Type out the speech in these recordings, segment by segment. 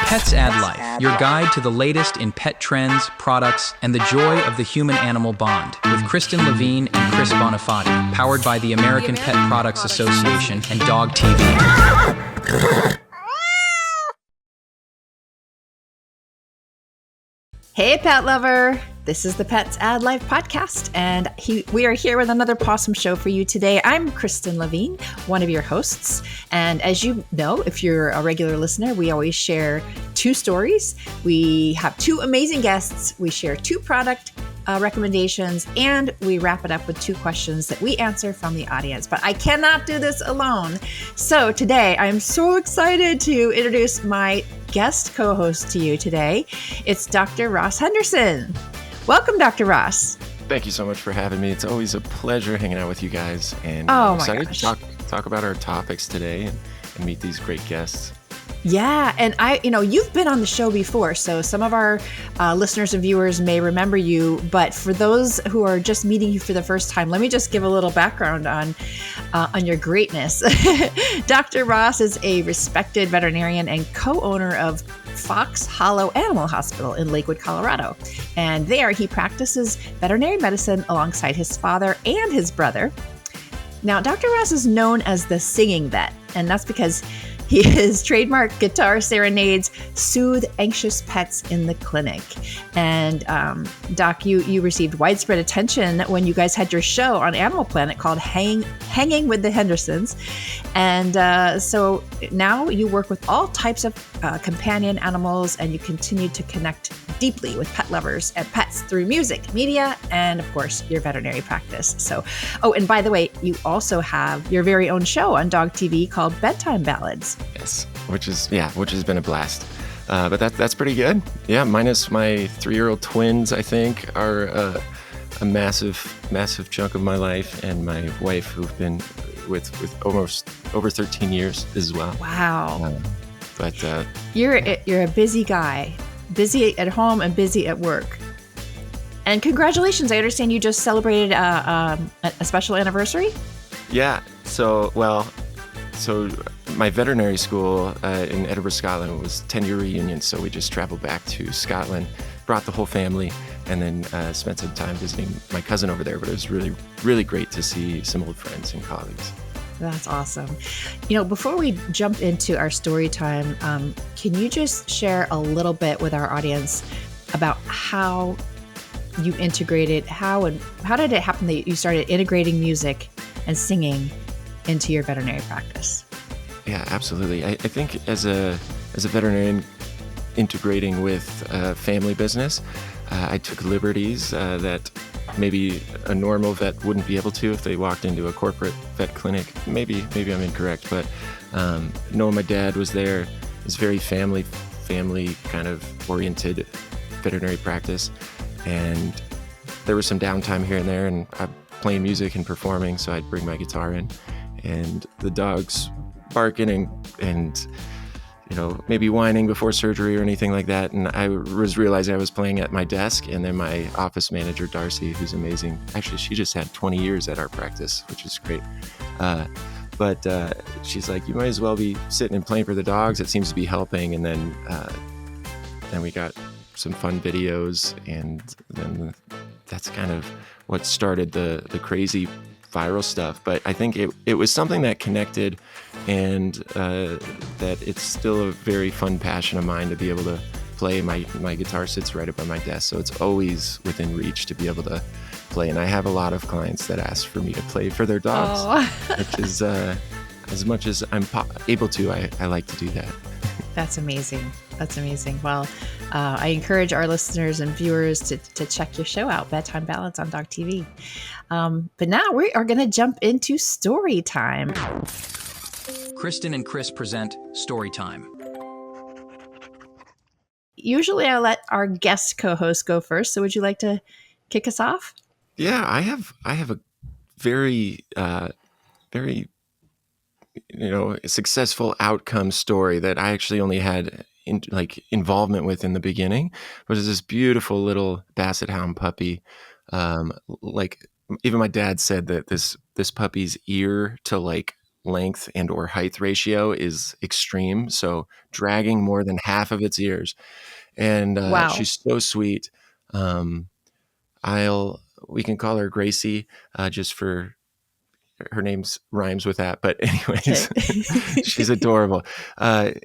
Pets Add Life, your guide to the latest in pet trends, products, and the joy of the human-animal bond, with Kristin Levine and Chris Bonifati, powered by the American Pet Products Association and Dog TV. Hey, pet lover! This is the Pets Add Life podcast, and we are here with another Possum show for you today. I'm Kristin Levine, one of your hosts, and as you know, if you're a regular listener, we always share two stories. We have two amazing guests. We share two product recommendations, and we wrap it up with two questions that we answer from the audience. But I cannot do this alone. So today, I'm so excited to introduce my guest co-host to you today. It's Dr. Ross Henderson. Welcome, Dr. Ross. Thank you so much for having me. It's always a pleasure hanging out with you guys, and I'm excited to talk about our topics today and meet these great guests. Yeah, and you've been on the show before, so some of our listeners and viewers may remember you. But for those who are just meeting you for the first time, let me just give a little background on your greatness. Dr. Ross is a respected veterinarian and co-owner of Fox Hollow Animal Hospital in Lakewood, Colorado. And there he practices veterinary medicine alongside his father and his brother. Now, Dr. Ross is known as the singing vet, and that's because his trademark guitar serenades soothe anxious pets in the clinic. And Doc, you received widespread attention when you guys had your show on Animal Planet called Hanging with the Hendersons. And so now you work with all types of companion animals, and you continue to connect deeply with pet lovers and pets through music, media, and of course, your veterinary practice. So, and by the way, you also have your very own show on Dog TV called Bedtime Ballads. Yes, which has been a blast. But that's pretty good. Yeah, minus my 3-year-old twins, I think, are a massive chunk of my life, and my wife, who've been with almost over 13 years as well. Wow. But you're a busy guy, busy at home and busy at work. And congratulations! I understand you just celebrated a special anniversary. Yeah. So my veterinary school in Edinburgh, Scotland was 10-year reunion. So we just traveled back to Scotland, brought the whole family, and then spent some time visiting my cousin over there. But it was really, really great to see some old friends and colleagues. That's awesome. Before we jump into our story time, can you just share a little bit with our audience about how you integrated, how did it happen that you started integrating music and singing into your veterinary practice? Yeah, absolutely. I think as a veterinarian integrating with family business, I took liberties that maybe a normal vet wouldn't be able to if they walked into a corporate vet clinic. Maybe I'm incorrect, but knowing my dad was there, it's very family kind of oriented veterinary practice, and there was some downtime here and there, and I'm playing music and performing, so I'd bring my guitar in, and the dogs barking and maybe whining before surgery or anything like that. And I was realizing I was playing at my desk, and then my office manager, Darcy, who's amazing. Actually, she just had 20 years at our practice, which is great. But she's like, you might as well be sitting and playing for the dogs. It seems to be helping. And then we got some fun videos, and then that's kind of what started the crazy viral stuff. But I think it was something that connected, and that it's still a very fun passion of mine to be able to play. My guitar sits right up on my desk, so it's always within reach to be able to play. And I have a lot of clients that ask for me to play for their dogs, which is as much as I'm able to, I like to do that. That's amazing. Well, I encourage our listeners and viewers to check your show out, Bedtime Ballads on Dog TV. But now we are going to jump into story time. Kristin and Chris present Story Time. Usually I let our guest co-host go first. So would you like to kick us off? Yeah, I have a very, very, successful outcome story that I actually only had involvement with in the beginning. But it's this beautiful little basset hound puppy. Even my dad said that this puppy's ear to length and or height ratio is extreme. So dragging more than half of its ears. And Wow. she's so sweet. Um, we can call her Gracie, just for her name's rhymes with that. But anyways, she's adorable.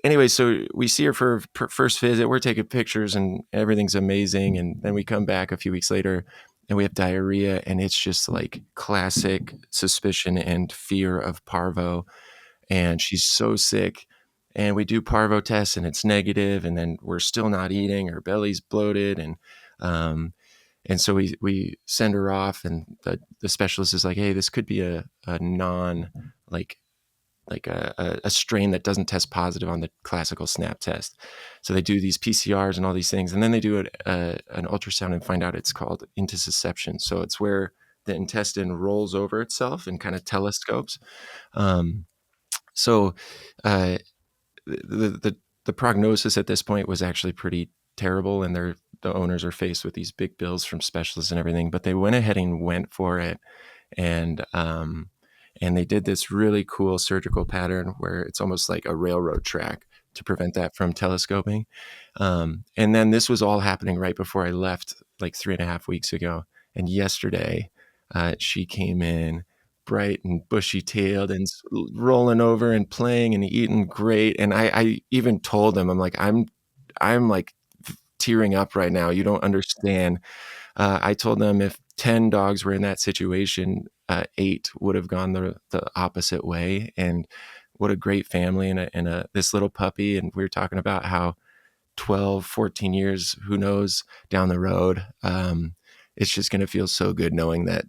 Anyway, so we see her for first visit. We're taking pictures and everything's amazing. And then we come back a few weeks later and we have diarrhea, and it's just like classic suspicion and fear of parvo. And she's so sick. And we do parvo tests and it's negative, and then we're still not eating. Her belly's bloated, and so we send her off, and the specialist is like, hey, this could be a non like a strain that doesn't test positive on the classical SNAP test. So they do these PCRs and all these things, and then they do an ultrasound and find out it's called intussusception. So it's where the intestine rolls over itself and kind of telescopes. So uh, the prognosis at this point was actually pretty terrible, and the owners are faced with these big bills from specialists and everything. But they went ahead and went for it, and they did this really cool surgical pattern where it's almost like a railroad track to prevent that from telescoping. And then this was all happening right before I left, like 3.5 weeks ago. And yesterday, she came in bright and bushy-tailed and rolling over and playing and eating great. And I even told them, I'm like tearing up right now. You don't understand. I told them if 10 dogs were in that situation, 8 would have gone the opposite way. And what a great family and this little puppy. And we were talking about how 12, 14 years, who knows, down the road, it's just going to feel so good knowing that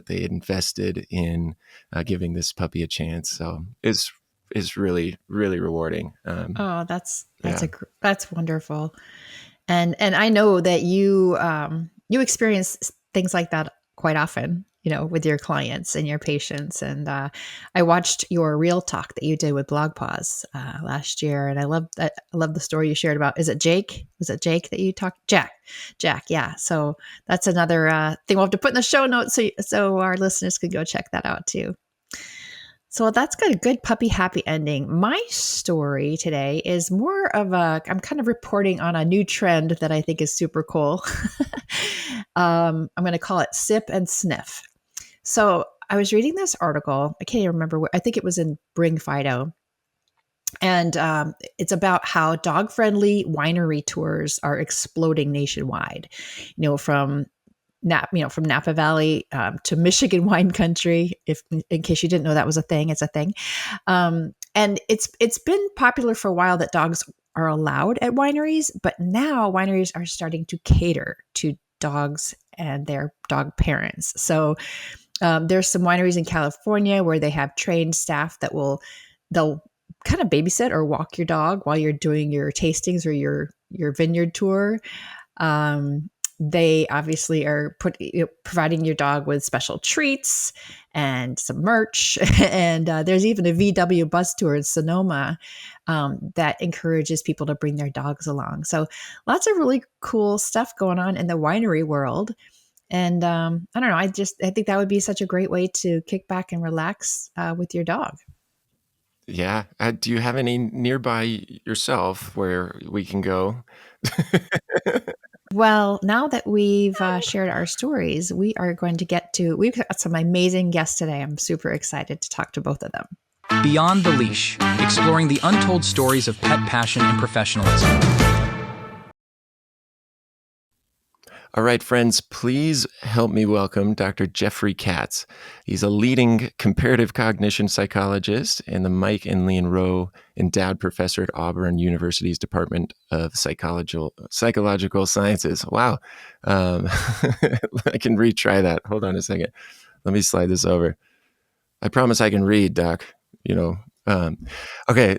they had invested in giving this puppy a chance. So it's really, really rewarding. Oh, that's wonderful. And I know that you experience things like that quite often, with your clients and your patients. And I watched your Real Talk that you did with Blog Pause last year, and I love the story you shared about. Is it Jake? Was it Jake that you talked? Jack. Yeah. So that's another thing we'll have to put in the show notes so our listeners could go check that out too. So that's got a good puppy happy ending. My story today is more of I'm kind of reporting on a new trend that I think is super cool. I'm going to call it sip and sniff. So I was reading this article. I can't even remember I think it was in Bring Fido. And it's about how dog-friendly winery tours are exploding nationwide, from Napa Valley to Michigan wine country. If in case you didn't know that was a thing, it's a thing. And it's been popular for a while that dogs are allowed at wineries, but now wineries are starting to cater to dogs and their dog parents. So there's some wineries in California where they have trained staff that they'll kind of babysit or walk your dog while you're doing your tastings or your vineyard tour. They obviously are providing your dog with special treats and some merch. And there's even a VW bus tour in Sonoma that encourages people to bring their dogs along. So lots of really cool stuff going on in the winery world. And I don't know, I think that would be such a great way to kick back and relax with your dog. Yeah. Do you have any nearby yourself where we can go? Well, now that we've shared our stories, we've got some amazing guests today. I'm super excited to talk to both of them. Beyond the Leash, exploring the untold stories of pet passion and professionalism. All right, friends, please help me welcome Dr. Jeffrey Katz. He's a leading comparative cognition psychologist and the Mike and Lean Rowe Endowed Professor at Auburn University's Department of Psychological Sciences. Wow. I can retry that. Hold on a second. Let me slide this over. I promise I can read, Doc. Okay,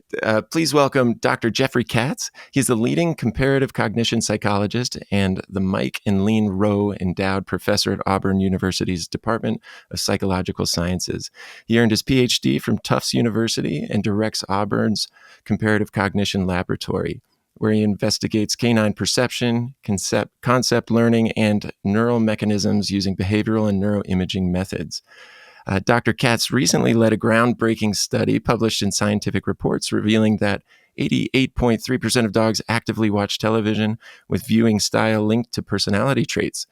please welcome Dr. Jeffrey Katz. He's the leading comparative cognition psychologist and the Mike and Lean Rowe Endowed Professor at Auburn University's Department of Psychological Sciences. He earned his PhD from Tufts University and directs Auburn's Comparative Cognition Laboratory, where he investigates canine perception, concept learning, and neural mechanisms using behavioral and neuroimaging methods. Dr. Katz recently led a groundbreaking study published in Scientific Reports revealing that 88.3% of dogs actively watch television with viewing style linked to personality traits.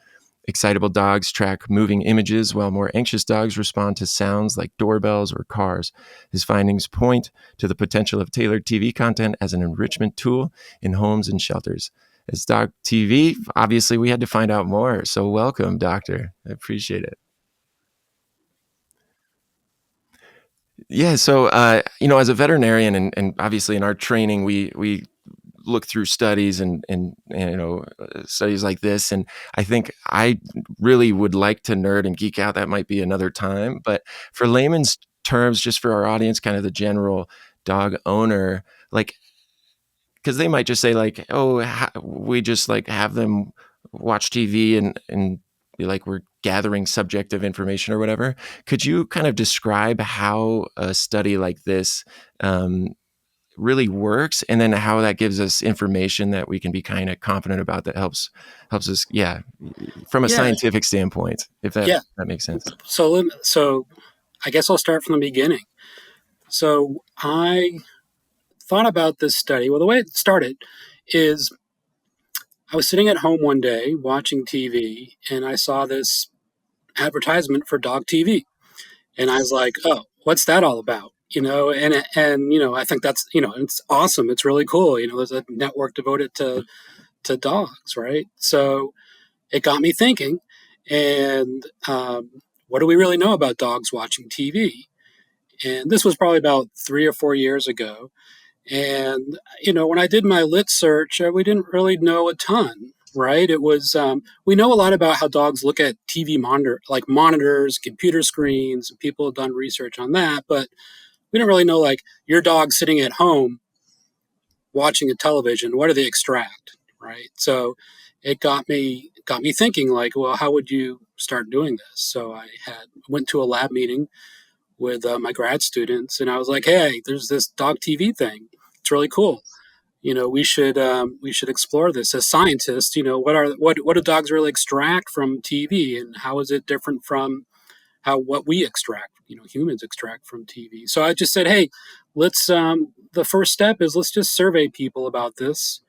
Excitable dogs track moving images, while more anxious dogs respond to sounds like doorbells or cars. His findings point to the potential of tailored TV content as an enrichment tool in homes and shelters. As Dog TV, obviously we had to find out more. So welcome, Doctor. I appreciate it. Yeah, so as a veterinarian, and obviously in our training, we look through studies and studies like this, and I think I really would like to nerd and geek out. That might be another time, but for layman's terms, just for our audience, kind of the general dog owner, like, because they might just say like, oh, we just like have them watch TV and be like we're gathering subjective information or whatever. Could you kind of describe how a study like this really works, and then how that gives us information that we can be kind of confident about, that helps us, from a scientific standpoint, if that makes sense. So I guess I'll start from the beginning. So I thought about this study. Well, the way it started is I was sitting at home one day watching TV, and I saw this advertisement for dog TV. And I was like, oh, what's that all about? I think that's, it's awesome. It's really cool. There's a network devoted to dogs, right? So it got me thinking, and what do we really know about dogs watching TV? And this was probably about 3 or 4 years ago. And, when I did my lit search, we didn't really know a ton, right? It was, we know a lot about how dogs look at TV monitors, computer screens, and people have done research on that, but we don't really know, like, your dog sitting at home watching a television, what do they extract, right? So it got me thinking, like, well, how would you start doing this? So I went to a lab meeting with my grad students, and I was like, hey, there's this dog TV thing. It's really cool. We should explore this as scientists. What do dogs really extract from TV, and how is it different from what we extract, humans extract from TV? So I just said, hey, let's the first step is let's just survey people about this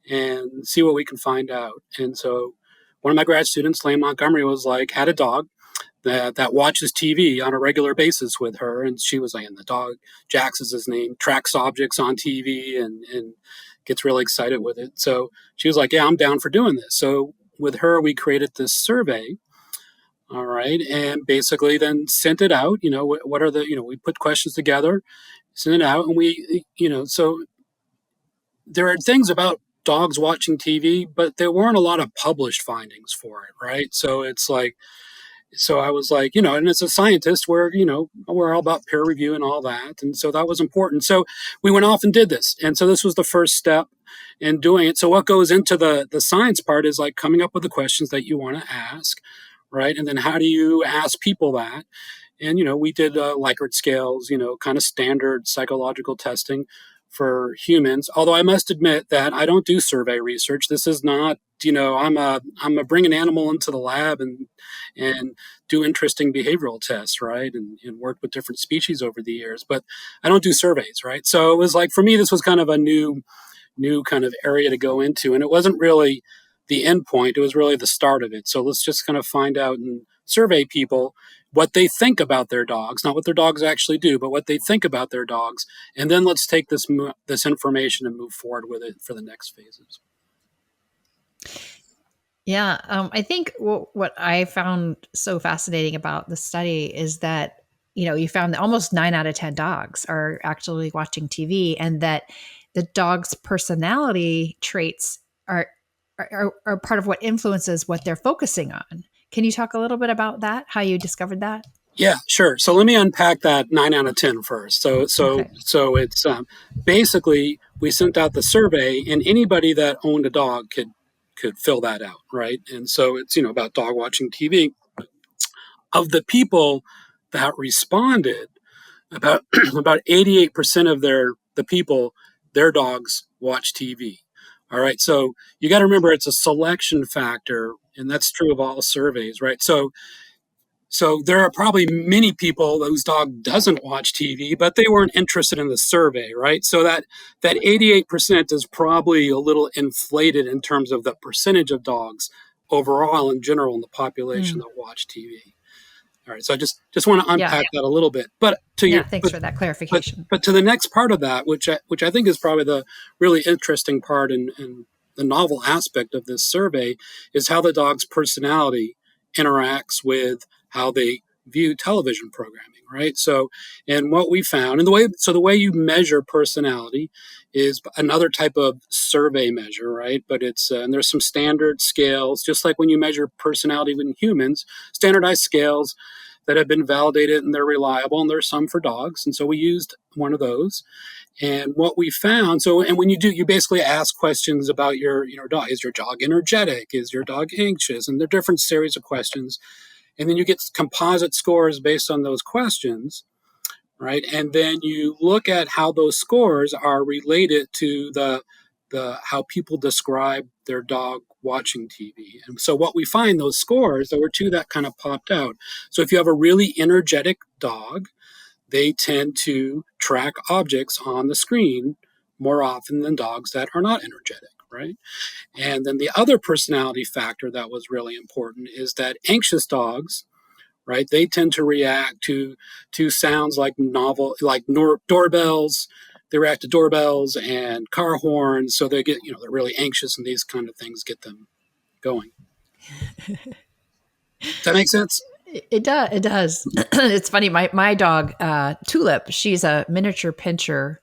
and see what we can find out. And so one of my grad students, Lane Montgomery, had a dog that watches TV on a regular basis with her, and she was like, and the dog, Jax is his name, tracks objects on TV and gets really excited with it. So she was like, yeah, I'm down for doing this. So with her, we created this survey, all right, and basically then sent it out. What are we put questions together, sent it out, and so there are things about dogs watching TV, but there weren't a lot of published findings for it, right? So it's like, so I was like, and as a scientist, we're all about peer review and all that. And so that was important. So we went off and did this. And so this was the first step in doing it. So what goes into the science part is like coming up with the questions that you want to ask, right? And then how do you ask people that? And, we did Likert scales, kind of standard psychological testing for humans. Although I must admit that I don't do survey research. This is not, I'm a bring an animal into the lab and do interesting behavioral tests, right? And work with different species over the years, but I don't do surveys, right? So it was like, for me, this was kind of a new kind of area to go into. And it wasn't really the end point. It was really the start of it. So let's just kind of find out and survey people what they think about their dogs, not what their dogs actually do, but what they think about their dogs. And then let's take this information and move forward with it for the next phases. Yeah, I think what I found so fascinating about the study is that, you found that almost 9 out of 10 dogs are actually watching TV, and that the dog's personality traits are part of what influences what they're focusing on. Can you talk a little bit about that, how you discovered that? Yeah, sure. So let me unpack that 9 out of 10 first. So it's basically we sent out the survey, and anybody that owned a dog could fill that out, right? And so it's about dog watching TV. Of the people that responded, about 88% of the people, their dogs watch TV. All right. So you got to remember it's a selection factor, and that's true of all surveys, right? So So there are probably many people whose dog doesn't watch TV, but they weren't interested in the survey, right? So that 88% is probably a little inflated in terms of the percentage of dogs overall in general in the population Mm. that watch TV. All right, so I just want to Yeah. unpack that a little bit. But to Yeah. your Thanks for that clarification. but to the next part of that, which I think is probably the really interesting part and the novel aspect of this survey, is how the dog's personality interacts with how they view television programming, right? So, and what we found, and the way you measure personality is another type of survey measure, right? But it's and there's some standard scales, just like when you measure personality in humans, standardized scales that have been validated and they're reliable, and there's some for dogs. And so we used one of those. And what we found, and when you do, you basically ask questions about your dog. Is your dog energetic? Is your dog anxious? And there are different series of questions. And then you get composite scores based on those questions, right? And then you look at how those scores are related to the how people describe their dog watching TV. And so what we find, those scores, there were two that kind of popped out. So if you have a really energetic dog, they tend to track objects on the screen more often than dogs that are not energetic, right? And then the other personality factor that was really important is that anxious dogs, right, they tend to react to sounds like doorbells. They react to doorbells and car horns, so they get, they're really anxious, and these kind of things get them going. Does that make sense? It does. It does. It's funny. My dog, Tulip, she's a miniature pinscher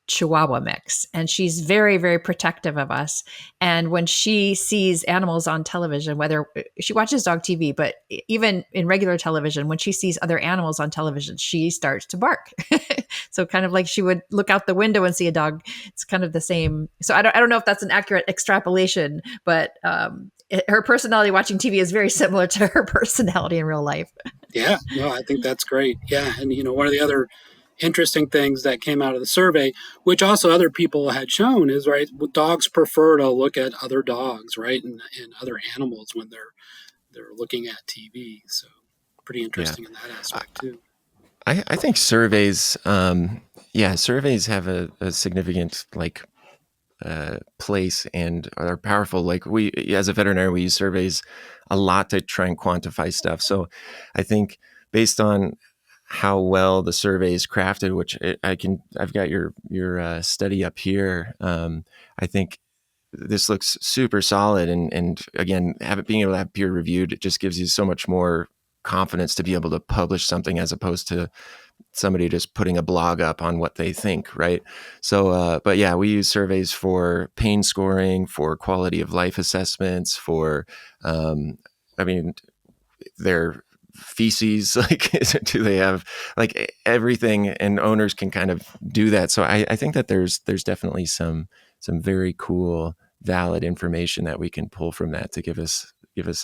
Chihuahua mix, and she's very, very protective of us. And when she sees animals on television, whether she watches dog TV, but even in regular television, when she sees other animals on television, she starts to bark. So kind of like she would look out the window and see a dog. It's kind of the same. So I don't know if that's an accurate extrapolation, but her personality watching TV is very similar to her personality in real life. Yeah, no, I think that's great. Yeah, and one of the other interesting things that came out of the survey, which also other people had shown, is right, dogs prefer to look at other dogs, right, and other animals when they're looking at TV. So pretty interesting in that aspect too. I think surveys, surveys have a significant place and are powerful. Like we, as a veterinarian, we use surveys a lot to try and quantify stuff. So I think based on how well the survey is crafted, which I've got your study up here. I think this looks super solid, and again, being able to have peer reviewed, it just gives you so much more confidence to be able to publish something as opposed to somebody just putting a blog up on what they think, right? So, but yeah, we use surveys for pain scoring, for quality of life assessments, for, their feces, like do they have like everything, and owners can kind of do that. So I think that there's definitely some very cool, valid information that we can pull from that to give us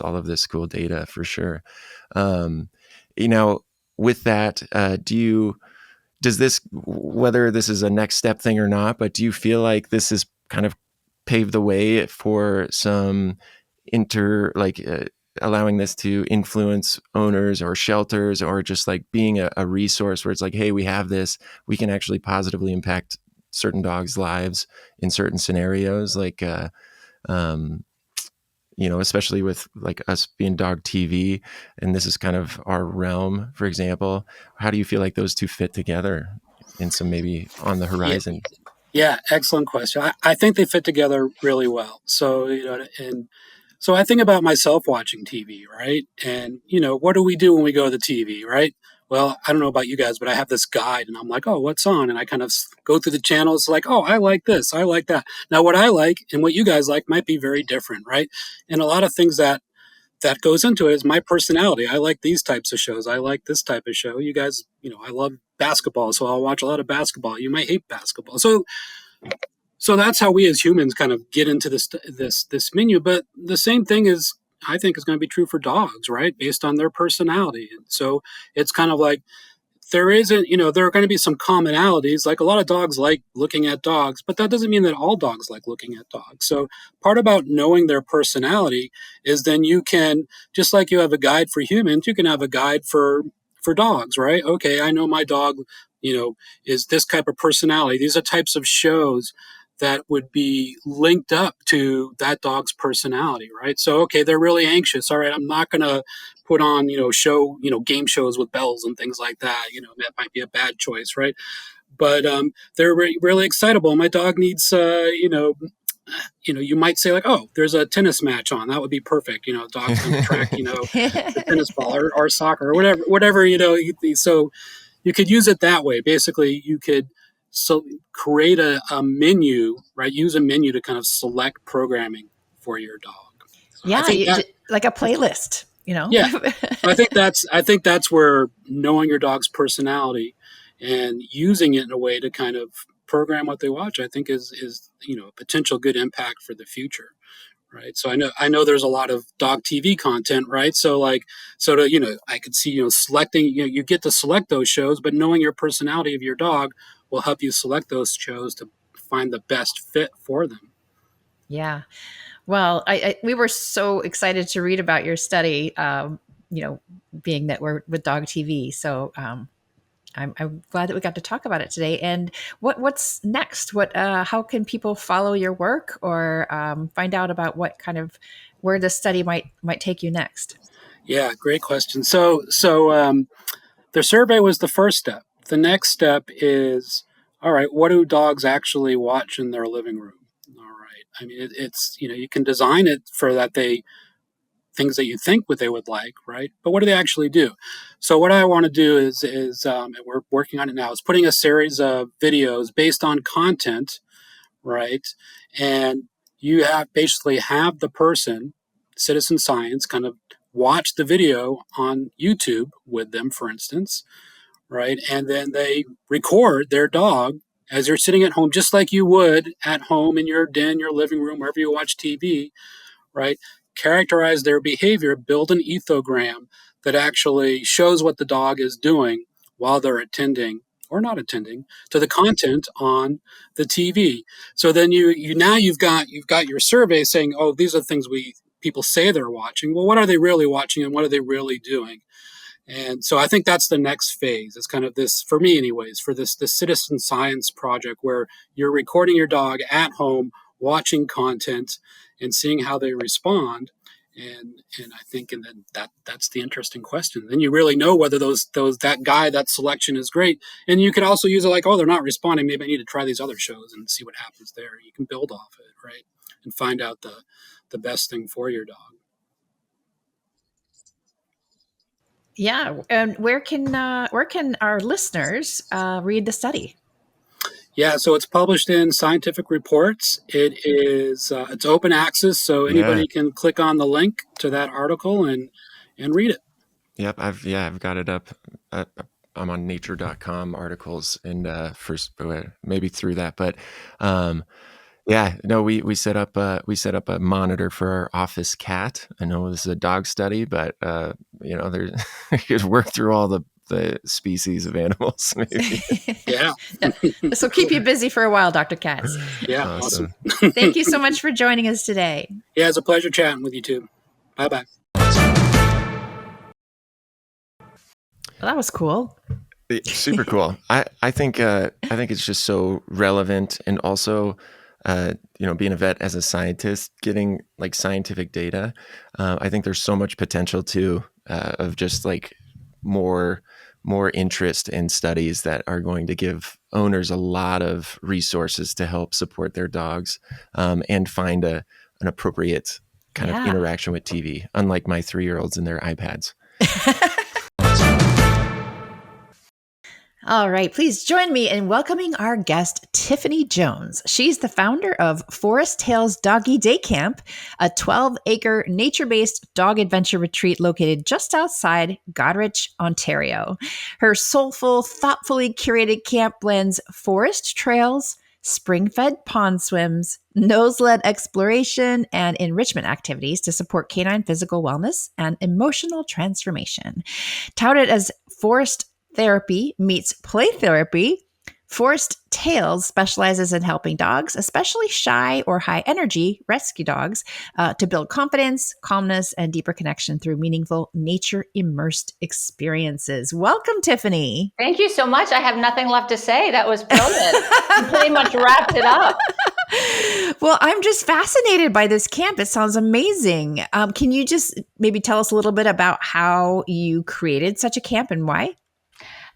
all of this cool data for sure. With that, does this, whether this is a next step thing or not, but do you feel like this has kind of paved the way for some allowing this to influence owners or shelters, or just like being a resource where it's like, hey, we have this, we can actually positively impact certain dogs' lives in certain scenarios, especially with like us being dog TV, and this is kind of our realm, for example. How do you feel like those two fit together in some maybe on the horizon? Yeah, excellent question. I think they fit together really well. So, and so I think about myself watching TV, right? And, what do we do when we go to the TV, right? Well, I don't know about you guys, but I have this guide, and I'm like, oh, what's on? And I kind of go through the channels like, oh, I like this, I like that. Now, what I like and what you guys like might be very different, right? And a lot of things that goes into it is my personality. I like these types of shows. I like this type of show. You guys, I love basketball, so I'll watch a lot of basketball. You might hate basketball. So that's how we as humans kind of get into this menu. But the same thing I think is going to be true for dogs, right? Based on their personality. And so it's kind of like there isn't, there are going to be some commonalities. Like a lot of dogs like looking at dogs, but that doesn't mean that all dogs like looking at dogs. So part about knowing their personality is then you can, just like you have a guide for humans, you can have a guide for dogs, right? Okay, I know my dog, is this type of personality. These are types of shows that would be linked up to that dog's personality, right? So, okay, they're really anxious. All right, I'm not going to put on, game shows with bells and things like that. That might be a bad choice, right? But they're really excitable. My dog needs, you might say like, oh, there's a tennis match on. That would be perfect. Dog's going to track, the tennis ball or soccer or whatever. So you could use it that way. Basically, you could create a menu, right? Use a menu to kind of select programming for your dog. So yeah, like a playlist. Yeah, I think that's where knowing your dog's personality and using it in a way to kind of program what they watch, I think is a potential good impact for the future. Right. So I know there's a lot of dog TV content, right? So I could see, selecting, you get to select those shows, but knowing your personality of your dog will help you select those shows to find the best fit for them. Yeah. Well, we were so excited to read about your study, being that we're with dog TV. So, I'm glad that we got to talk about it today. And what's next? How can people follow your work or find out about where the study might take you next? Yeah, great question. So the survey was the first step. The next step is, all right, what do dogs actually watch in their living room? All right. I mean, it's you can design it for things that you think what they would like, right? But what do they actually do? So what I want to do is and we're working on it now, is putting a series of videos based on content, right? And you basically have the person, citizen science, kind of watch the video on YouTube with them, for instance, right? And then they record their dog as you're sitting at home, just like you would at home in your den, your living room, wherever you watch TV, right? Characterize their behavior, build an ethogram that actually shows what the dog is doing while they're attending or not attending to the content on the TV. So then you've got your survey saying, oh, these are the things people say they're watching. Well, what are they really watching and what are they really doing? And so I think that's the next phase. It's kind of this, for me anyways, for this citizen science project where you're recording your dog at home, watching content and seeing how they respond. And I think, and then that's the interesting question. Then you really know whether that selection is great. And you could also use it like, oh, they're not responding. Maybe I need to try these other shows and see what happens there. You can build off it, right? And find out the best thing for your dog. Yeah. And where can our listeners read the study? Yeah, so it's published in Scientific Reports. It's open access, so anybody can click on the link to that article and read it. Yep, I've got it up. I'm on nature.com articles and first maybe through that, but we set up a monitor for our office cat. I know this is a dog study, but there's you could work through all the species of animals maybe. Yeah. This will keep you busy for a while, Dr. Katz. Yeah, awesome. Thank you so much for joining us today. Yeah, it's a pleasure chatting with you too. Bye-bye. Well, that was cool. Super cool. I think it's just so relevant, and also being a vet as a scientist, getting like scientific data. I think there's so much potential too of just like more interest in studies that are going to give owners a lot of resources to help support their dogs and find an appropriate kind of interaction with TV, unlike my 3-year-olds and their iPads. All right, please join me in welcoming our guest, Tiffany Jones. She's the founder of Forest Tales Doggy Day Camp, a 12-acre nature-based dog adventure retreat located just outside Goderich, Ontario. Her soulful, thoughtfully curated camp blends forest trails, spring-fed pond swims, nose-led exploration, and enrichment activities to support canine physical wellness and emotional transformation. Touted as therapy meets play therapy, Forest Tales specializes in helping dogs, especially shy or high energy rescue dogs, to build confidence, calmness, and deeper connection through meaningful nature immersed experiences. Welcome, Tiffany. Thank you so much. I have nothing left to say. That was brilliant. You pretty much wrapped it up. Well, I'm just fascinated by this camp. It sounds amazing. Can you just maybe tell us a little bit about how you created such a camp and why?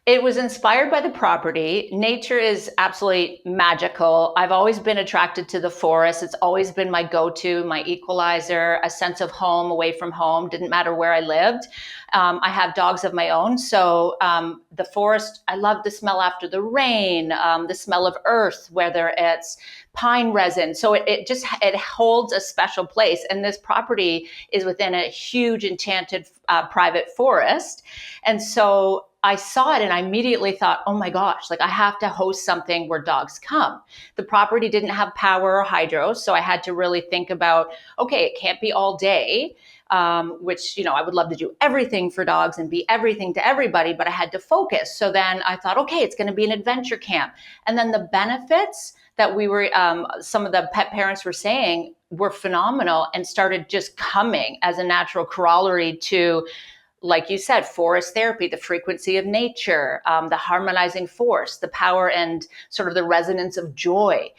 It was inspired by the property. Nature is absolutely magical. I've always been attracted to the forest. It's always been my go-to, my equalizer, a sense of home away from home. Didn't matter where I lived. I have dogs of my own. So the forest, I love the smell after the rain, the smell of earth, whether it's pine resin. So it holds a special place. And this property is within a huge enchanted private forest. And so I saw it and I immediately thought, oh my gosh, like I have to host something where dogs come. The property didn't have power or hydro. So I had to really think about, okay, it can't be all day, which, I would love to do everything for dogs and be everything to everybody, but I had to focus. So then I thought, okay, it's going to be an adventure camp. And then the benefits that some of the pet parents were saying were phenomenal and started just coming as a natural corollary to, like you said, forest therapy, the frequency of nature, the harmonizing force, the power and sort of the resonance of joy.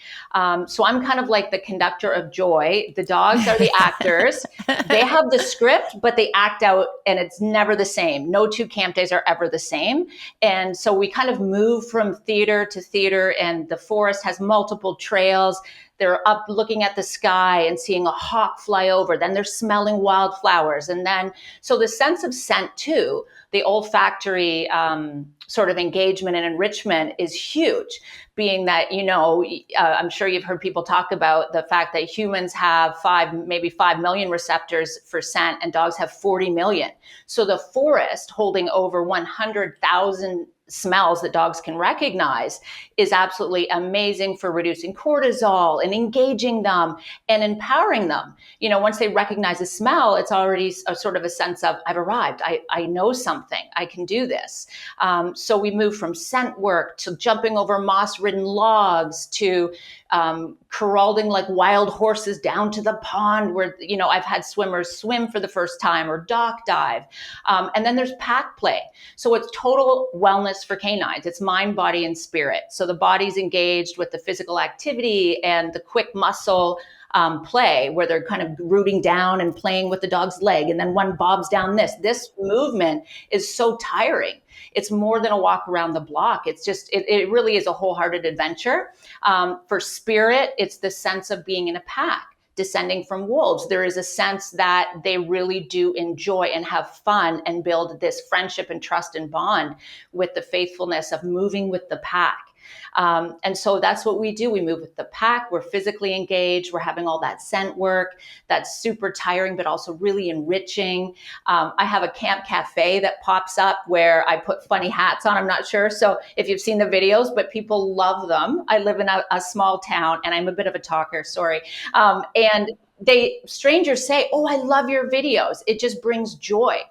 So I'm kind of like the conductor of joy. The dogs are the actors. They have the script, but they act out and it's never the same. No two camp days are ever the same. And so we kind of move from theater to theater, and the forest has multiple trails. They're up looking at the sky and seeing a hawk fly over. Then they're smelling wildflowers. And then, so the sense of scent too, the olfactory sort of engagement and enrichment is huge, being that, I'm sure you've heard people talk about the fact that humans have maybe 5 million receptors for scent and dogs have 40 million. So the forest holding over 100,000 smells that dogs can recognize is absolutely amazing for reducing cortisol and engaging them and empowering them. Once they recognize a smell, it's already a sort of a sense of, I've arrived. I know something. I can do this. So we move from scent work to jumping over moss-ridden logs to corralling like wild horses down to the pond where, I've had swimmers swim for the first time or dock dive. And then there's pack play. So it's total wellness for canines. It's mind, body, and spirit. So the body's engaged with the physical activity and the quick muscle play where they're kind of rooting down and playing with the dog's leg. And then one bobs down this. This movement is so tiring. It's more than a walk around the block. It's just, it really is a wholehearted adventure. For spirit, it's the sense of being in a pack. Descending from wolves, there is a sense that they really do enjoy and have fun and build this friendship and trust and bond with the faithfulness of moving with the pack. And so that's what we do. We move with the pack. We're physically engaged. We're having all that scent work that's super tiring, but also really enriching. I have a camp cafe that pops up where I put funny hats on. I'm not sure. So if you've seen the videos, but people love them. I live in a small town and I'm a bit of a talker. Sorry. And strangers say, "Oh, I love your videos." It just brings joy.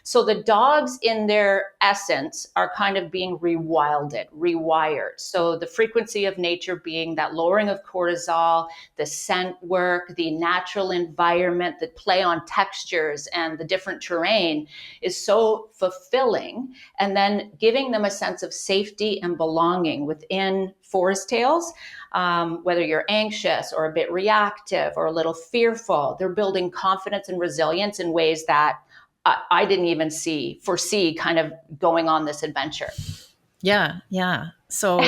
So the dogs in their essence are kind of being rewired. So the frequency of nature being that lowering of cortisol, the scent work, the natural environment, the play on textures and the different terrain is so fulfilling. And then giving them a sense of safety and belonging within Forest Tales. Whether you're anxious or a bit reactive or a little fearful, they're building confidence and resilience in ways that I didn't even foresee kind of going on this adventure. Yeah. So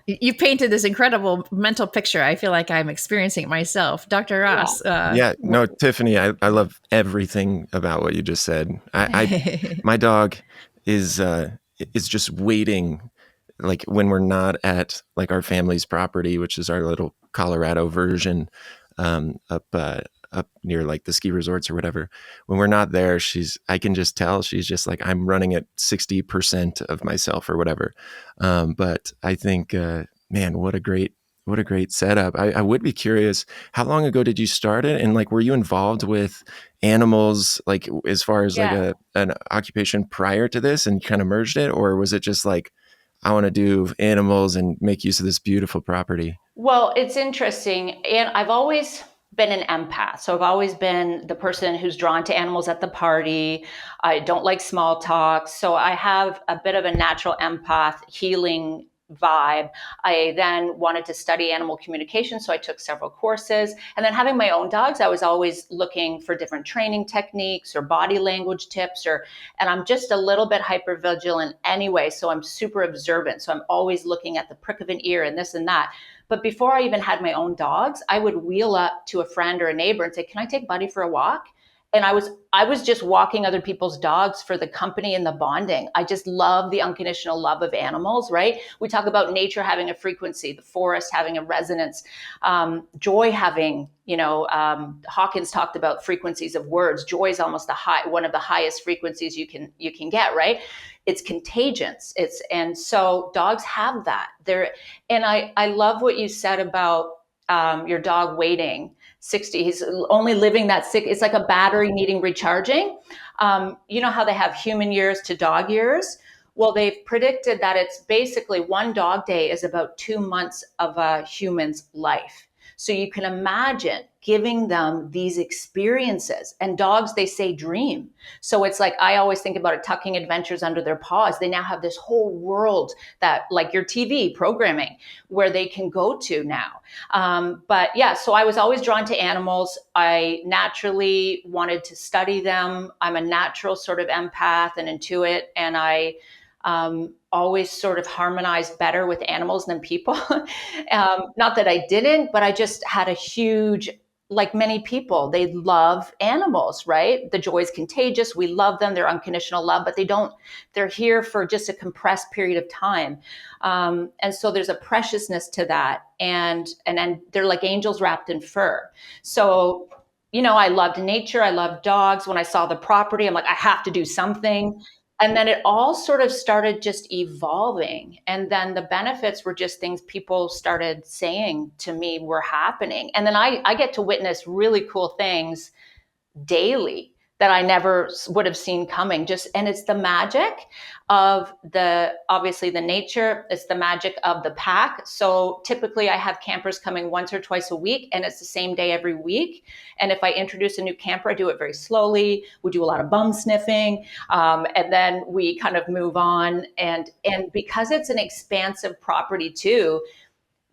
you painted this incredible mental picture. I feel like I'm experiencing it myself. Dr. Ross. Tiffany, I love everything about what you just said. My dog is just waiting, like when we're not at like our family's property, which is our little Colorado version, up near like the ski resorts or whatever. When we're not there, I can just tell she's just like, I'm running at 60% of myself or whatever. But I think, man, what a great What a great setup. I would be curious, how long ago did you start it? And like, were you involved with animals, like as far as like Yeah. an occupation prior to this and you kind of merged it? Or was it just like, I want to do animals and make use of this beautiful property? Well, it's interesting. And I've always been an empath. So I've always been the person who's drawn to animals at the party. I don't like small talk. So I have a bit of a natural empath healing vibe. I then wanted to study animal communication. So I took several courses. And then having my own dogs, I was always looking for different training techniques or body language tips and I'm just a little bit hyper vigilant anyway. So I'm super observant. So I'm always looking at the prick of an ear and this and that. But before I even had my own dogs, I would wheel up to a friend or a neighbor and say, "Can I take Buddy for a walk?" And I was just walking other people's dogs for the company and the bonding. I just love the unconditional love of animals, right? We talk about nature having a frequency, the forest having a resonance, joy having, Hawkins talked about frequencies of words. Joy is almost one of the highest frequencies you can get, right? It's contagious. And so dogs have that. And I love what you said about your dog waiting 60. He's only living that sick. It's like a battery needing recharging. You know how they have human years to dog years? Well, they've predicted that it's basically one dog day is about 2 months of a human's life. So you can imagine giving them these experiences. And dogs, they say, dream. So it's like, I always think about it, tucking adventures under their paws. They now have this whole world that, like your TV programming, where they can go to now. But yeah, so I was always drawn to animals. I naturally wanted to study them. I'm a natural sort of empath and intuit, and I always sort of harmonized better with animals than people. Not that I didn't, but I just had a huge, like many people, they love animals, right? The joy is contagious. We love them. They're unconditional love, but they're here for just a compressed period of time. And so there's a preciousness to that. And then they're like angels wrapped in fur. So, I loved nature. I loved dogs. When I saw the property, I'm like, I have to do something. And then it all sort of started just evolving. And then the benefits were just things people started saying to me were happening. And then I get to witness really cool things daily that I never would have seen coming. And it's the magic of obviously the nature. It's the magic of the pack. So typically I have campers coming once or twice a week, and it's the same day every week. And if I introduce a new camper, I do it very slowly. We do a lot of bum sniffing, and then we kind of move on. And because it's an expansive property too,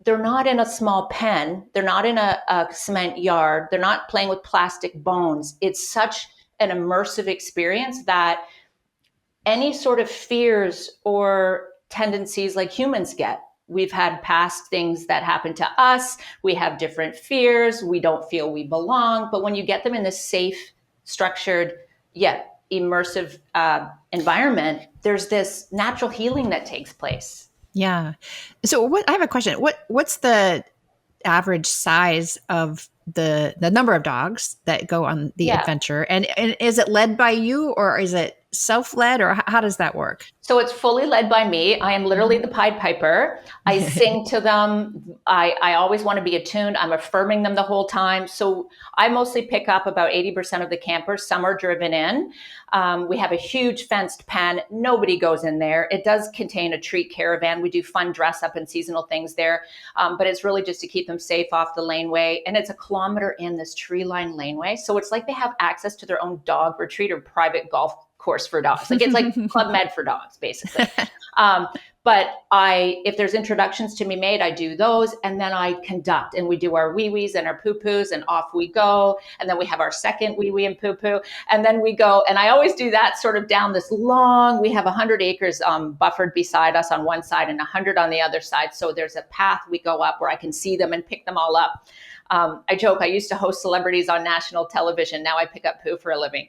they're not in a small pen. They're not in a cement yard. They're not playing with plastic bones. It's such an immersive experience that any sort of fears or tendencies like humans get. We've had past things that happen to us. We have different fears. We don't feel we belong. But when you get them in this safe, structured, yet immersive environment, there's this natural healing that takes place. Yeah. So I have a question. What's the average size of the number of dogs that go on the adventure? And is it led by you, or is it self-led, or how does that work? So it's fully led by me. I am literally the Pied Piper. I sing to them. I always want to be attuned. I'm affirming them the whole time. So I mostly pick up about 80% of the campers. Some are driven in. We have a huge fenced pen. Nobody goes in there. It does contain a treat caravan. We do fun dress up and seasonal things there. But it's really just to keep them safe off the laneway. And it's a kilometer in this tree-lined laneway. So it's like they have access to their own dog retreat or private golf course for dogs. Like it's like Club Med for dogs, basically. But if there's introductions to be made, I do those, and then I conduct, and we do our wee-wees and our poo-poos, and off we go. And then we have our second wee-wee and poo-poo, and then we go. And I always do that sort of down this long, we have 100 acres buffered beside us on one side and 100 on the other side. So there's a path we go up where I can see them and pick them all up. I joke, I used to host celebrities on national television. Now I pick up poo for a living.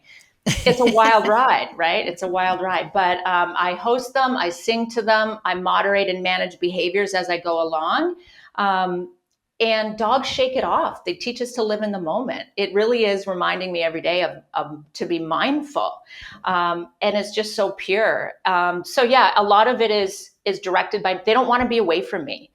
It's a wild ride, right? It's a wild ride. But I host them, I sing to them, I moderate and manage behaviors as I go along. And dogs shake it off. They teach us to live in the moment. It really is reminding me every day of to be mindful. And it's just so pure. So yeah, a lot of it is directed by, they don't want to be away from me.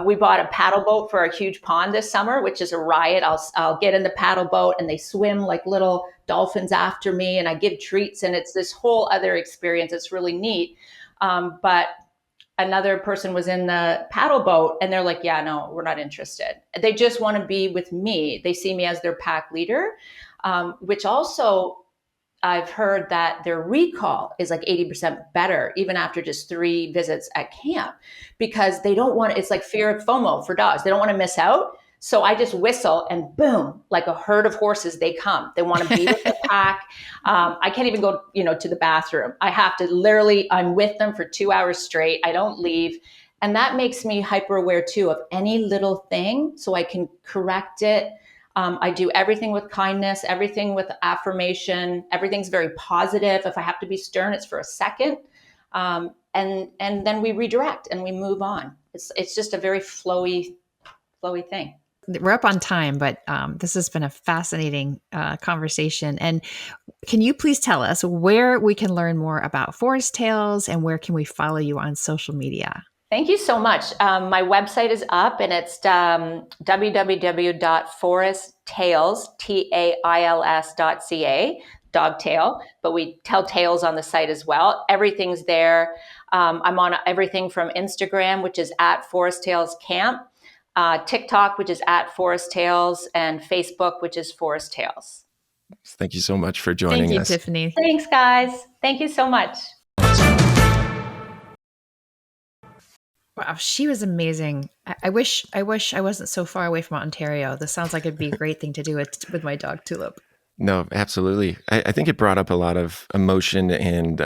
We bought a paddle boat for a huge pond this summer, which is a riot. I'll get in the paddle boat and they swim like little dolphins after me, and I give treats, and it's this whole other experience. It's really neat. But another person was in the paddle boat and they're like, yeah, no, we're not interested. They just want to be with me. They see me as their pack leader, which also I've heard that their recall is like 80% better, even after just 3 visits at camp, because they don't want, it's like fear of FOMO for dogs. They don't want to miss out. So I just whistle and boom, like a herd of horses, they come. They want to be with the pack. I can't even go, to the bathroom. I have to literally, I'm with them for 2 hours straight. I don't leave. And that makes me hyper aware too of any little thing so I can correct it. I do everything with kindness, everything with affirmation. Everything's very positive. If I have to be stern, it's for a second. And then we redirect and we move on. It's just a very flowy thing. We're up on time, but this has been a fascinating conversation. And can you please tell us where we can learn more about Forest Tales and where can we follow you on social media? Thank you so much. My website is up and it's www.foresttales.ca, dogtail, but we tell tales on the site as well. Everything's there. I'm on everything from Instagram, which is @ForestTalesCamp, TikTok, which is @ForestTales, and Facebook, which is Forest Tales. Thank you so much for joining us. Thank you, Tiffany. Thanks, guys. Thank you so much. Wow, she was amazing. I wish I wasn't so far away from Ontario. This sounds like it'd be a great thing to do with my dog Tulip. No, absolutely. I think it brought up a lot of emotion and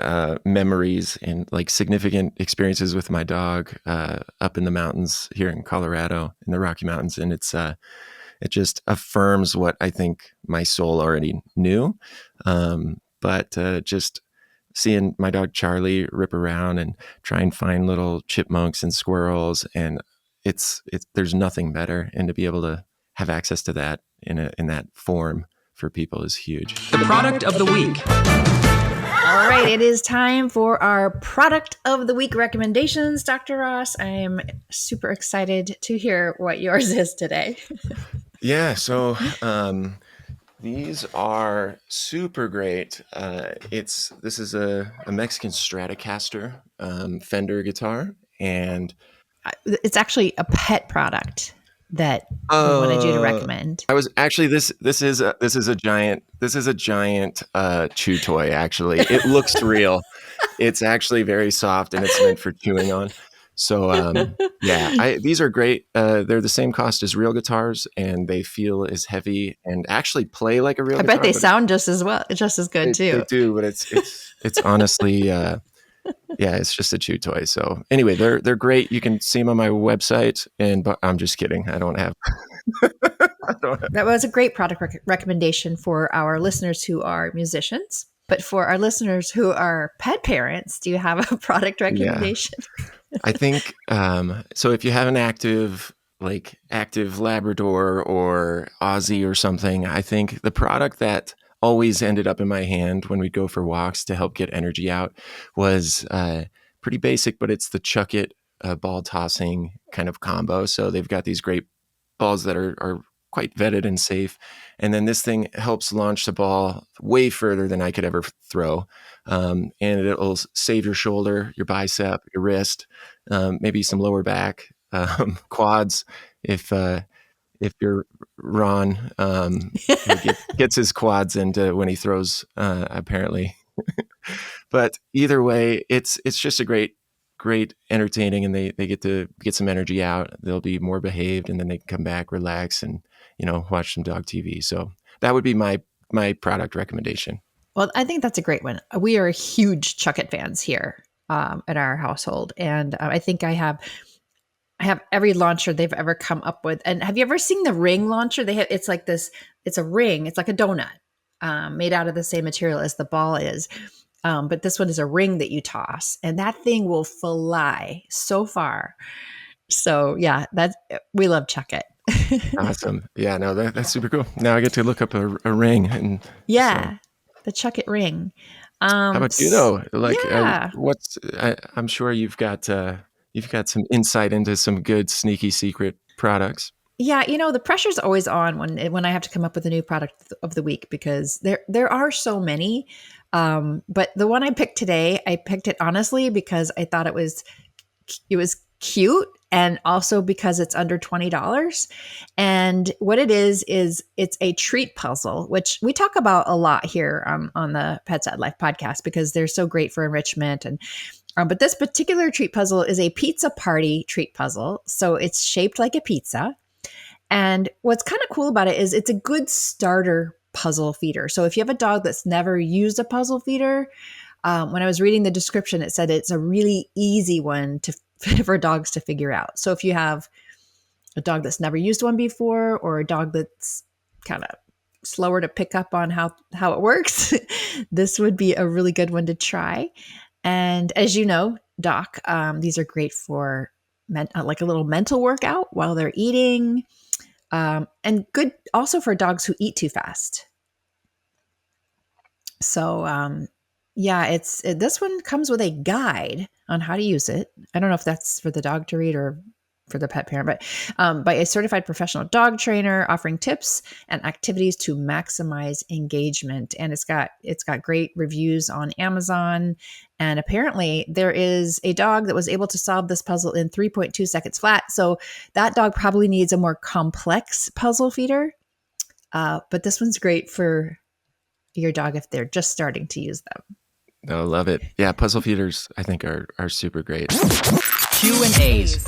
memories and like significant experiences with my dog up in the mountains here in Colorado, in the Rocky Mountains. And it just affirms what I think my soul already knew. But just seeing my dog Charlie rip around and try and find little chipmunks and squirrels, and there's nothing better. And to be able to have access to that in that form for people is huge. The product of the week. All right, it is time for our product of the week recommendations, Dr. Ross. I am super excited to hear what yours is today. Yeah, so these are super great. This is a Mexican Stratocaster Fender guitar, and it's actually a pet product that I wanted you to recommend. I was actually this is a giant chew toy. Actually, it looks real. It's actually very soft and it's meant for chewing on. So these are great. They're the same cost as real guitars, and they feel as heavy and actually play like a real guitar. I bet they sound just as good too. They do, but it's honestly. It's just a chew toy. So anyway, they're great. You can see them on my website, but I'm just kidding. I don't have. That was a great product recommendation for our listeners who are musicians. But for our listeners who are pet parents, do you have a product recommendation? Yeah. I think so. If you have an active Labrador or Aussie or something, I think the product that always ended up in my hand when we'd go for walks to help get energy out was pretty basic, but it's the Chuck It ball tossing kind of combo. So they've got these great balls that are quite vetted and safe. And then this thing helps launch the ball way further than I could ever throw. And it'll save your shoulder, your bicep, your wrist, maybe some lower back, quads. If you're Ron, he gets his quads into when he throws, apparently. But either way, it's just a great entertaining, and they get to get some energy out. They'll be more behaved, and then they can come back, relax, and watch some dog TV. So that would be my product recommendation. Well, I think that's a great one. We are huge Chuck It fans here at our household, and I think I have every launcher they've ever come up with. And have you ever seen the ring launcher? It's like this. It's a ring. It's like a donut made out of the same material as the ball is. But this one is a ring that you toss, and that thing will fly so far. So yeah, we love Chuck It. Awesome. Yeah, no, that's super cool. Now I get to look up a ring. And the Chuck It ring. How about you though? Yeah. I'm sure you've got You've got some insight into some good sneaky secret products. Yeah, the pressure's always on when I have to come up with a new product of the week, because there are so many. But the one I picked today, I picked it honestly because I thought it was cute, and also because it's under $20. And what it is it's a treat puzzle, which we talk about a lot here on the Pets at Life podcast, because they're so great for enrichment. And but this particular treat puzzle is a pizza party treat puzzle. So it's shaped like a pizza. And what's kind of cool about it is it's a good starter puzzle feeder. So if you have a dog that's never used a puzzle feeder, when I was reading the description, it said it's a really easy one for dogs to figure out. So if you have a dog that's never used one before, or a dog that's kind of slower to pick up on how it works, this would be a really good one to try. And as you know, Doc, these are great for like a little mental workout while they're eating. And good also for dogs who eat too fast. So, this one comes with a guide on how to use it. I don't know if that's for the dog to read or for the pet parent, but by a certified professional dog trainer, offering tips and activities to maximize engagement. And it's got great reviews on Amazon. And apparently there is a dog that was able to solve this puzzle in 3.2 seconds flat. So that dog probably needs a more complex puzzle feeder. But this one's great for your dog if they're just starting to use them. Oh, love it. Yeah, puzzle feeders I think are super great. Q&As.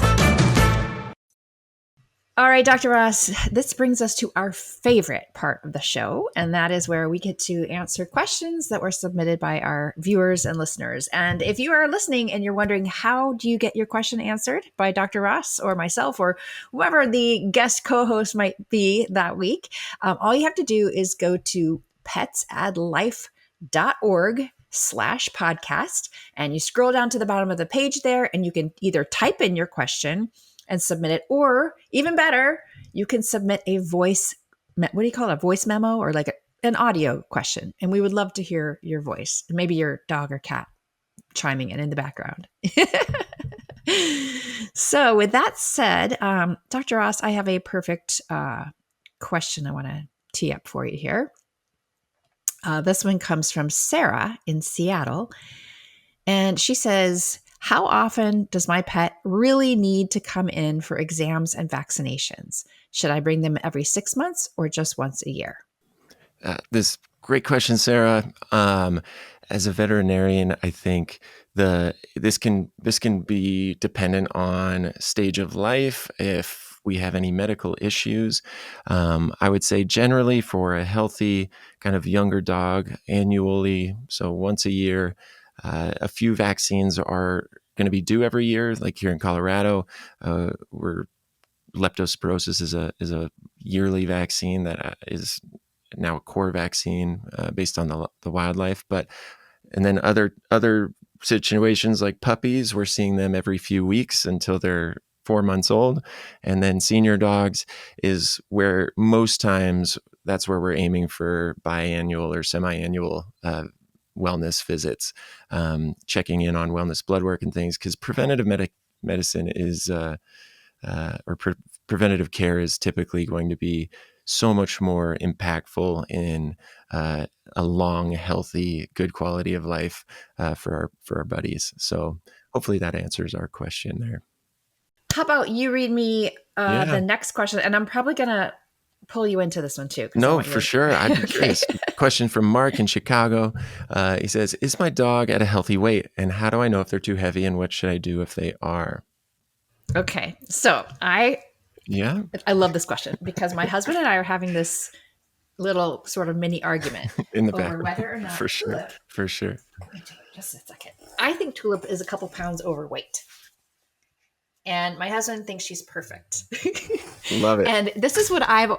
All right, Dr. Ross, this brings us to our favorite part of the show, and that is where we get to answer questions that were submitted by our viewers and listeners. And if you are listening and you're wondering, how do you get your question answered by Dr. Ross or myself or whoever the guest co-host might be that week, all you have to do is go to petsadlife.org/podcast, and you scroll down to the bottom of the page there, and you can either type in your question and submit it, or even better, you can submit a voice, what do you call it? A voice memo, or like an audio question. And we would love to hear your voice, and maybe your dog or cat chiming in the background. So with that said, Dr. Ross, I have a perfect question I want to tee up for you here. This one comes from Sarah in Seattle. And she says, how often does my pet really need to come in for exams and vaccinations? Should I bring them every 6 months or just once a year? This great question, Sarah. As a veterinarian, I think this can be dependent on stage of life. If we have any medical issues, I would say generally for a healthy kind of younger dog, annually, so once a year. A few vaccines are going to be due every year. Like here in Colorado, where leptospirosis is a yearly vaccine that is now a core vaccine based on the wildlife. And then other situations like puppies, we're seeing them every few weeks until they're 4 months old. And then senior dogs is where most times that's where we're aiming for biannual or semi-annual wellness visits, checking in on wellness blood work and things, because preventative medicine is, preventative care is typically going to be so much more impactful in a long, healthy, good quality of life for our buddies. So hopefully that answers our question there. How about you read me the next question? And I'm probably going to pull you into this one too. No, for sure. I'd be curious. Question from Mark in Chicago. He says, is my dog at a healthy weight? And how do I know if they're too heavy? And what should I do if they are? Okay. So I love this question because my husband and I are having this little sort of mini argument in the over back whether or not for sure. Tulip, For sure. just a second. I think Tulip is a couple pounds overweight. And my husband thinks she's perfect. Love it. And this is what I've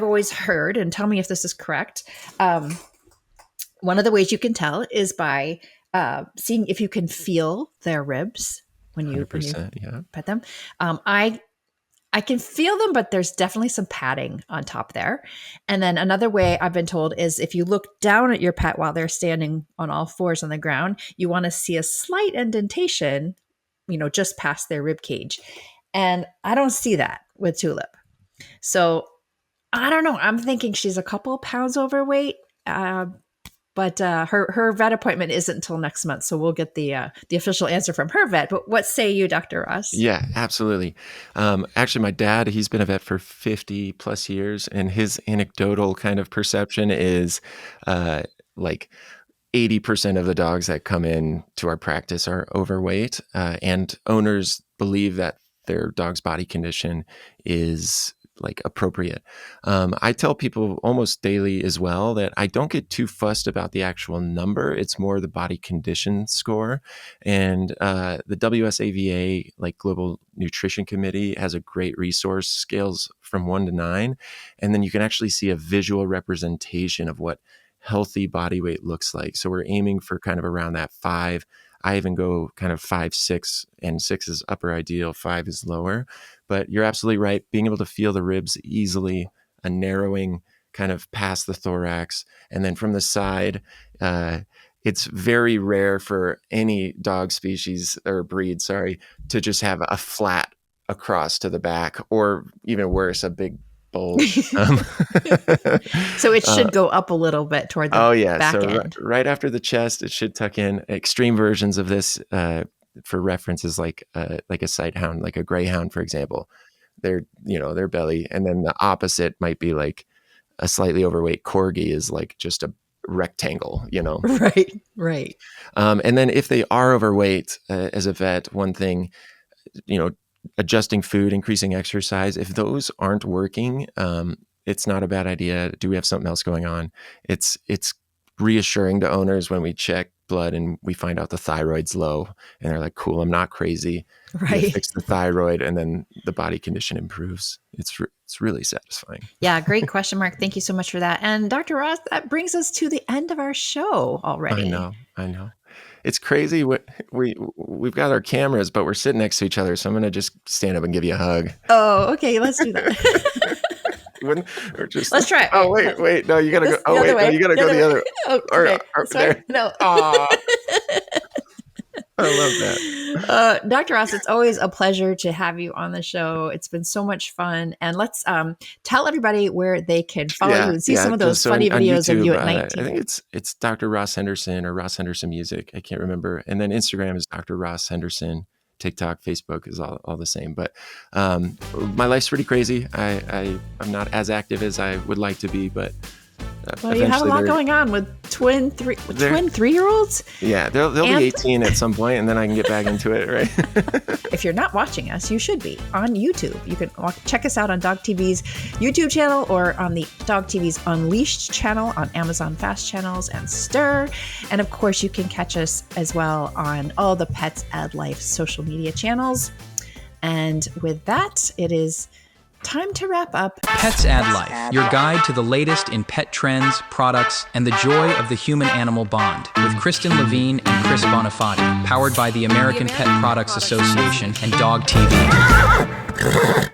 always heard, and tell me if this is correct. One of the ways you can tell is by seeing if you can feel their ribs when you pet them. I can feel them, but there's definitely some padding on top there. And then another way I've been told is if you look down at your pet while they're standing on all fours on the ground, you want to see a slight indentation just past their rib cage. And I don't see that with Tulip. So I don't know. I'm thinking she's a couple pounds overweight. But her vet appointment isn't until next month, so we'll get the official answer from her vet. But what say you, Dr. Ross? Yeah, absolutely. Actually, my dad, he's been a vet for 50 plus years, and his anecdotal kind of perception is like 80% of the dogs that come in to our practice are overweight, and owners believe that their dog's body condition is like appropriate. I tell people almost daily as well that I don't get too fussed about the actual number. It's more the body condition score. And the WSAVA, like Global Nutrition Committee, has a great resource, scales from 1 to 9. And then you can actually see a visual representation of what healthy body weight looks like. So we're aiming for kind of around that 5. I even go kind of 5, 6, and 6 is upper ideal, 5 is lower. But you're absolutely right. Being able to feel the ribs easily, a narrowing kind of past the thorax, and then from the side, it's very rare for any dog species or breed, to just have a flat across to the back, or even worse, a big bulge. So it should go up a little bit toward the back end. Right after the chest, it should tuck in. Extreme versions of this, for reference, is like a sight hound, like a greyhound, for example. Their belly, and then the opposite might be like a slightly overweight corgi is like just a rectangle, Right. And then if they are overweight, as a vet, one thing, adjusting food, increasing exercise, if those aren't working, it's not a bad idea. Do we have something else going on? It's reassuring to owners when we check blood and we find out the thyroid's low, and they're like, cool, I'm not crazy. Right. You fix the thyroid, and then the body condition improves. It's really satisfying. Yeah, great question, Mark. Thank you so much for that. And Dr. Ross, that brings us to the end of our show already. I know. It's crazy. We've got our cameras, but we're sitting next to each other. So I'm going to just stand up and give you a hug. Oh, okay. Let's do that. Let's try it. Oh, wait. No, you got to go. Oh, wait. No, you got to go the other way. Oh, okay. There. No. I love that. Dr. Ross, it's always a pleasure to have you on the show. It's been so much fun. And let's tell everybody where they can follow you and see some of those funny videos YouTube, of you at 19. I think it's Dr. Ross Henderson or Ross Henderson Music. I can't remember. And then Instagram is Dr. Ross Henderson. TikTok, Facebook is all the same. But my life's pretty crazy. I'm not as active as I would like to be, but well, you have a lot going on with twin 3-year-olds. Yeah, they'll be 18 at some point, and then I can get back into it, right? If you're not watching us, you should be on YouTube. You can check us out on Dog TV's YouTube channel or on the Dog TV's Unleashed channel on Amazon Fast Channels and Stir. And of course, you can catch us as well on all the Pets Add Life social media channels. And with that, it is time to wrap up. Pets Add Life, your guide to the latest in pet trends, products, and the joy of the human-animal bond, with Kristin Levine and Chris Bonifati, powered by the American Pet Products Association and Dog TV.